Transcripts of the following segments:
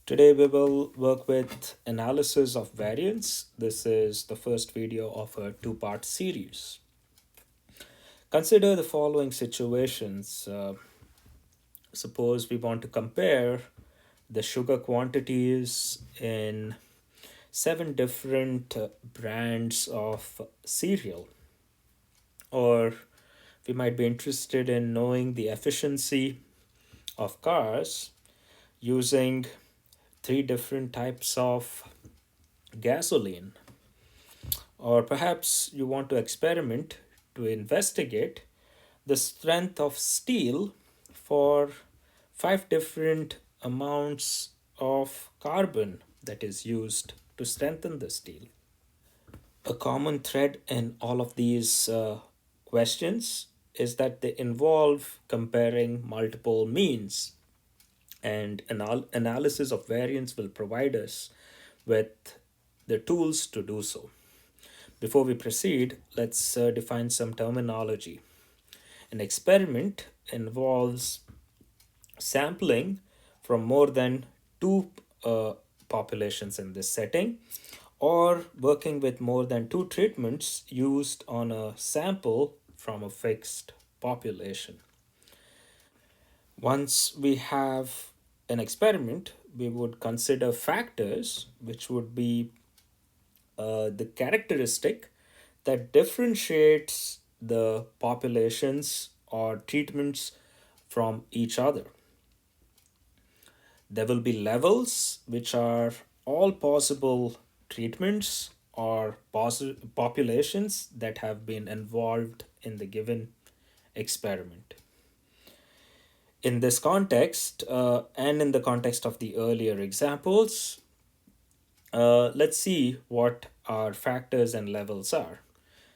Today we will work with analysis of variance. This is the first video of a two-part series. Consider the following situations. Suppose we want to compare the sugar quantities in seven different brands of cereal, or we might be interested in knowing the efficiency of cars using three different types of gasoline. Or perhaps you want to experiment to investigate the strength of steel for five different amounts of carbon that is used to strengthen the steel. A common thread in all of these questions is that they involve comparing multiple means, and analysis of variance will provide us with the tools to do so. Before we proceed, let's define some terminology. An experiment involves sampling from more than two populations in this setting, or working with more than two treatments used on a sample from a fixed population. Once we have an experiment, we would consider factors which would be the characteristic that differentiates the populations or treatments from each other. There will be levels which are all possible treatments or populations that have been involved in the given experiment. In this context, and in the context of the earlier examples, let's see what our factors and levels are.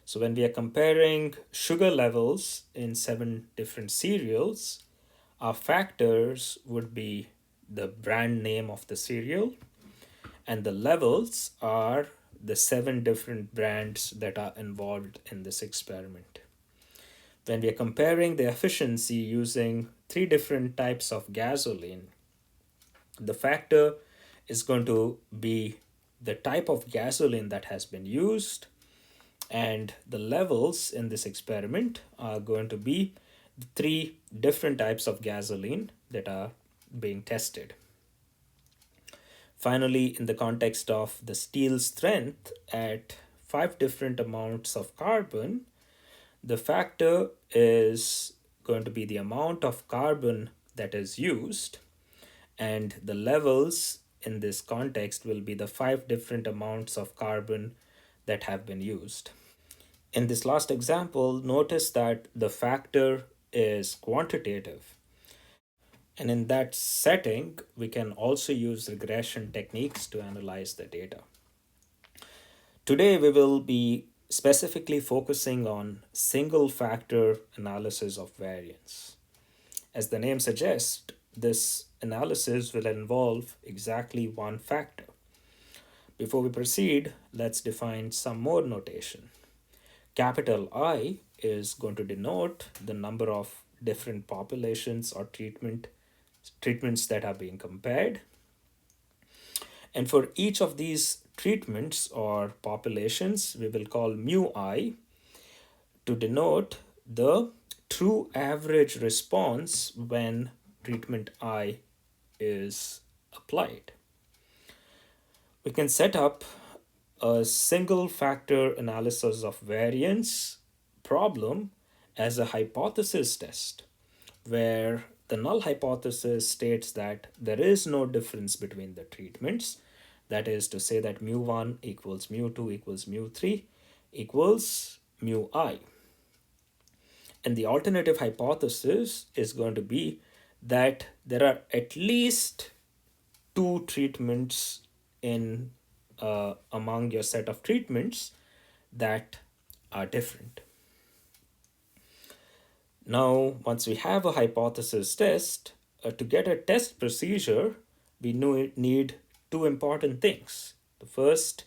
So when we are comparing sugar levels in seven different cereals, our factors would be the brand name of the cereal, and the levels are the seven different brands that are involved in this experiment. When we are comparing the efficiency using three different types of gasoline, the factor is going to be the type of gasoline that has been used, and the levels in this experiment are going to be the three different types of gasoline that are being tested. Finally, in the context of the steel strength at five different amounts of carbon, the factor is going to be the amount of carbon that is used, and the levels in this context will be the five different amounts of carbon that have been used. In this last example, notice that the factor is quantitative. And in that setting, we can also use regression techniques to analyze the data. Today, we will be specifically focusing on single factor analysis of variance. As the name suggests, this analysis will involve exactly one factor. Before we proceed, let's define some more notation. Capital I is going to denote the number of different populations or treatments that are being compared. And for each of these treatments or populations, we will call mu I to denote the true average response when treatment I is applied. We can set up a single factor analysis of variance problem as a hypothesis test, where the null hypothesis states that there is no difference between the treatments. That is to say that mu1 equals mu2 equals mu3 equals mu I. And the alternative hypothesis is going to be that there are at least two treatments in among your set of treatments that are different. Now, once we have a hypothesis test, to get a test procedure, we need two important things. The first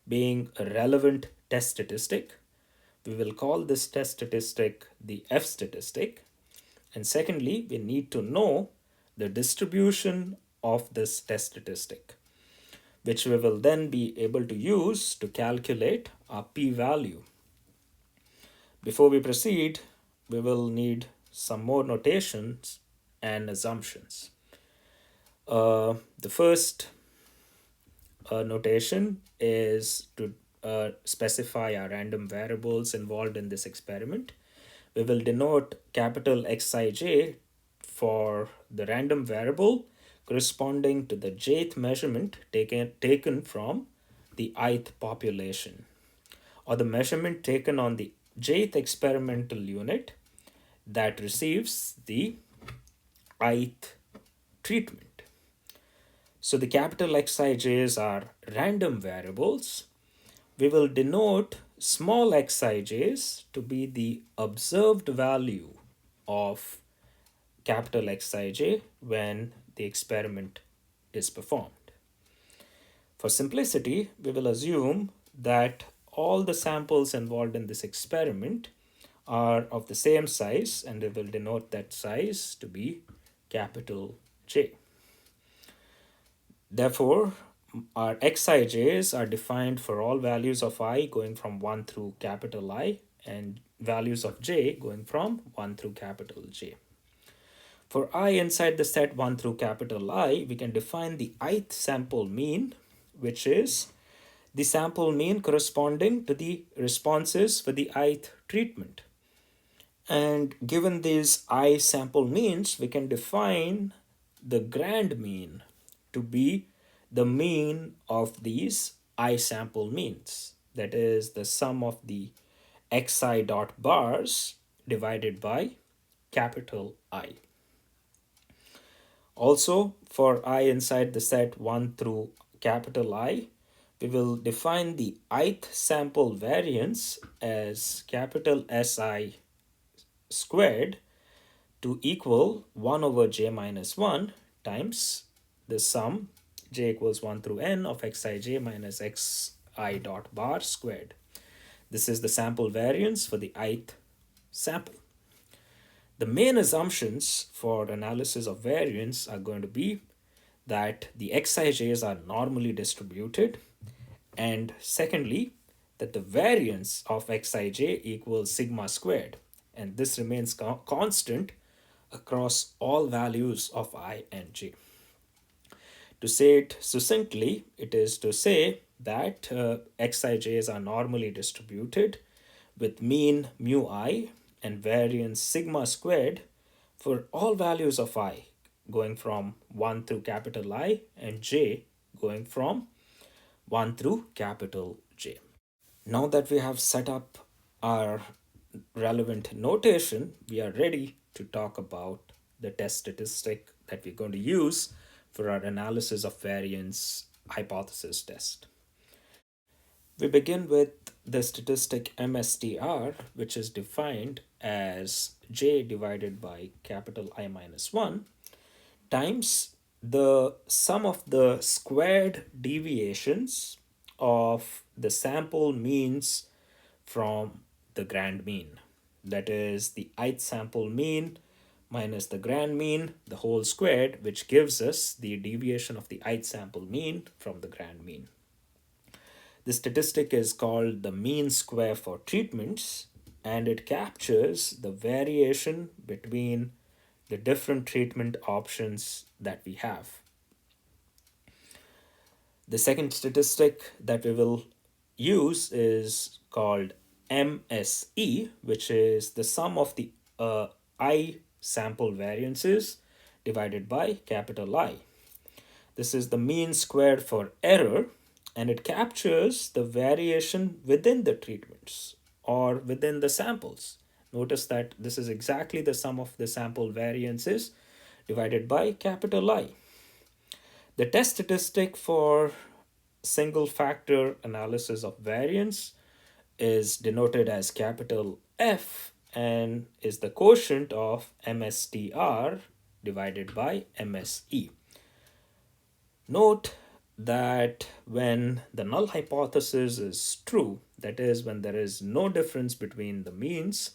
being a relevant test statistic. We will call this test statistic the F statistic. And secondly, we need to know the distribution of this test statistic, which we will then be able to use to calculate our p-value. Before we proceed, we will need some more notations and assumptions. The first notation is to specify our random variables involved in this experiment. We will denote capital Xij for the random variable corresponding to the jth measurement taken from the ith population, or the measurement taken on the jth experimental unit that receives the ith treatment. So the capital Xij's are random variables. We will denote small xij's to be the observed value of capital Xij when the experiment is performed. For simplicity, we will assume that all the samples involved in this experiment are of the same size, and we will denote that size to be capital J. Therefore, our xij's are defined for all values of I going from 1 through capital I, and values of j going from 1 through capital J. For I inside the set 1 through capital I, we can define the ith sample mean, which is the sample mean corresponding to the responses for the ith treatment. And given these I sample means, we can define the grand mean to be the mean of these I sample means. That is the sum of the xi dot bars divided by capital I. Also, for I inside the set 1 through capital I, we will define the ith sample variance as capital Si squared to equal 1 over j minus 1 times the sum j equals 1 through n of xij minus xi dot bar squared. This is the sample variance for the ith sample. The main assumptions for analysis of variance are going to be that the xij's are normally distributed, and secondly, that the variance of xij equals sigma squared, and this remains constant across all values of I and j. To say it succinctly, it is to say that xij's are normally distributed with mean mu I and variance sigma squared for all values of I going from 1 through capital I and j going from 1 through capital J. Now that we have set up our relevant notation, we are ready to talk about the test statistic that we're going to use for our analysis of variance hypothesis test. We begin with the statistic MSTR, which is defined as j divided by capital I minus 1 times the sum of the squared deviations of the sample means from the grand mean. That is the ith sample mean minus the grand mean, the whole squared, which gives us the deviation of the ith sample mean from the grand mean. The statistic is called the mean square for treatments, and it captures the variation between the different treatment options that we have. The second statistic that we will use is called MSE, which is the sum of the I sample variances divided by capital I. This is the mean squared for error, and it captures the variation within the treatments or within the samples. Notice that this is exactly the sum of the sample variances divided by capital I. The test statistic for single factor analysis of variance is denoted as capital F and is the quotient of MSTR divided by MSE. Note that when the null hypothesis is true, that is, when there is no difference between the means,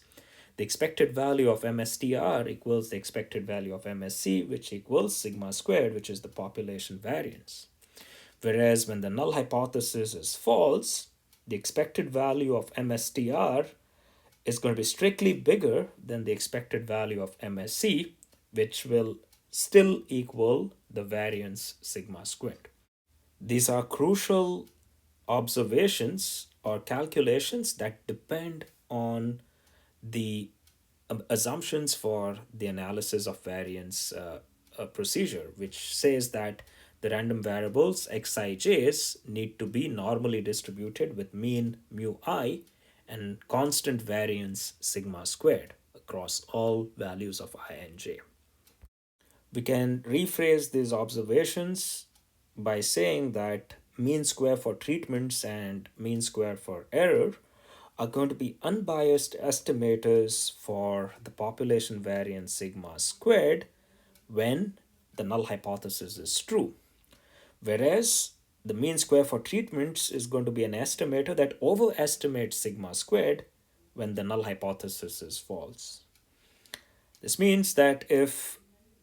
The expected value of MSTR equals the expected value of MSC, which equals sigma squared, which is the population variance. Whereas when the null hypothesis is false, the expected value of MSTR is going to be strictly bigger than the expected value of MSC, which will still equal the variance sigma squared. These are crucial observations or calculations that depend on the assumptions for the analysis of variance procedure, which says that the random variables xij's need to be normally distributed with mean mu I and constant variance sigma squared across all values of I and j. We can rephrase these observations by saying that mean square for treatments and mean square for error are going to be unbiased estimators for the population variance sigma squared when the null hypothesis is true. Whereas the mean square for treatments is going to be an estimator that overestimates sigma squared when the null hypothesis is false. This means that if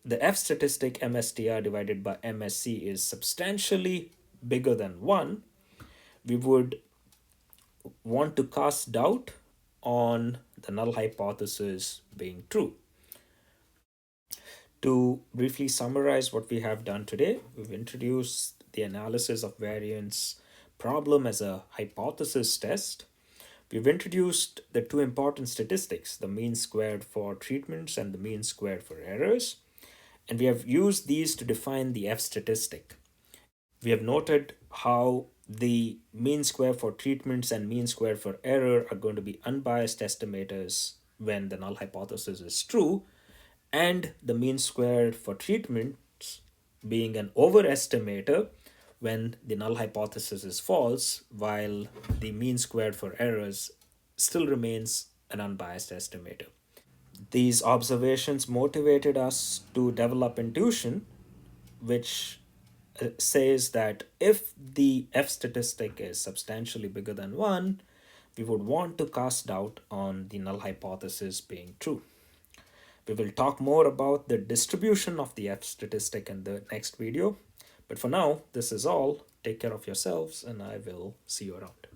the F statistic MSTR divided by MSC is substantially bigger than 1, we would want to cast doubt on the null hypothesis being true. To briefly summarize what we have done today, we've introduced the analysis of variance problem as a hypothesis test. We've introduced the two important statistics, the mean squared for treatments and the mean squared for errors. And we have used these to define the F statistic. We have noted how the mean square for treatments and mean square for error are going to be unbiased estimators when the null hypothesis is true, and the mean squared for treatments being an overestimator when the null hypothesis is false, while the mean squared for errors still remains an unbiased estimator. These observations motivated us to develop intuition, which says that if the F statistic is substantially bigger than 1, we would want to cast doubt on the null hypothesis being true. We will talk more about the distribution of the F statistic in the next video. But for now, this is all. Take care of yourselves, and I will see you around.